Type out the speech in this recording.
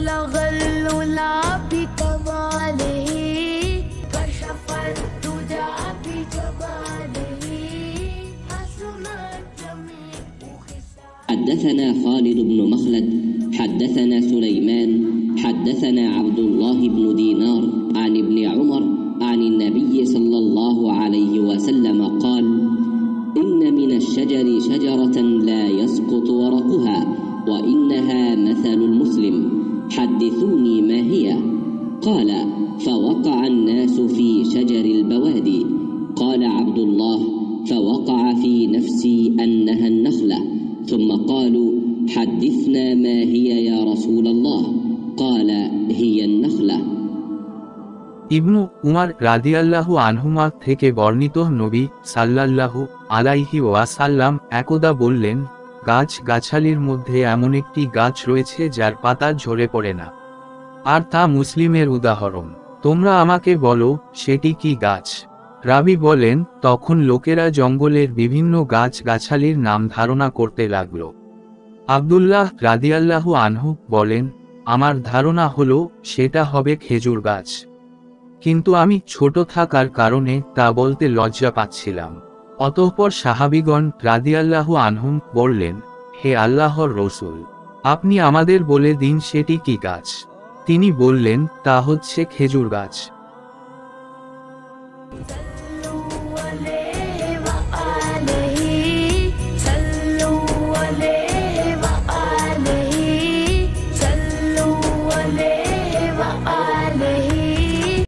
بلغ العلا بكماله كشف الدجى بجماله حسنت جميع خصاله. حدثنا خالد بن مخلد حدثنا سليمان حدثنا عبد الله بن دينار عن ابن عمر عن النبي صلى الله عليه وسلم قال: إن من الشجر شجرة لا يسقط ورقها وإنها مثل المسلم، حدثوني ما هي؟ قال: فوقع الناس في شجر البوادي. قال عبد الله: فوقع في نفسي أنها النخلة. ثم قالوا: حدثنا ما هي يا رسول الله؟ قال: هي النخلة. ইবনু উমার রাদিয়াল্লাহু আনহুমা থেকে বর্ণিত, নবী সাল্লাল্লাহু আলাইহি ওয়াসাল্লাম একদা বললেন, গাছ-গাছালির মধ্যে এমন একটি গাছ রয়েছে যার পাতা ঝরে পড়ে না, আর তা মুসলিমের উদাহরণ। তোমরা আমাকে বলো, সেটি কি গাছ? রাবী বলেন, তখন লোকেরা জঙ্গলের বিভিন্ন গাছ-গাছালির নাম ধারণা করতে লাগল। আব্দুল্লাহ রাদিয়াল্লাহু আনহু বলেন, আমার ধারণা হলো সেটা হবে খেজুর গাছ, কিন্তু আমি ছোট থাকার কারণে তা বলতে লজ্জা পাচ্ছিলাম। অতঃপর সাহাবীগণ রাদিয়াল্লাহু আনহুম বললেন, হে আল্লাহর রসূল, আপনি আমাদের বলে দিন সেটি কি গাছ। তিনি বললেন, তা হচ্ছে খেজুর গাছ। صلوا عليه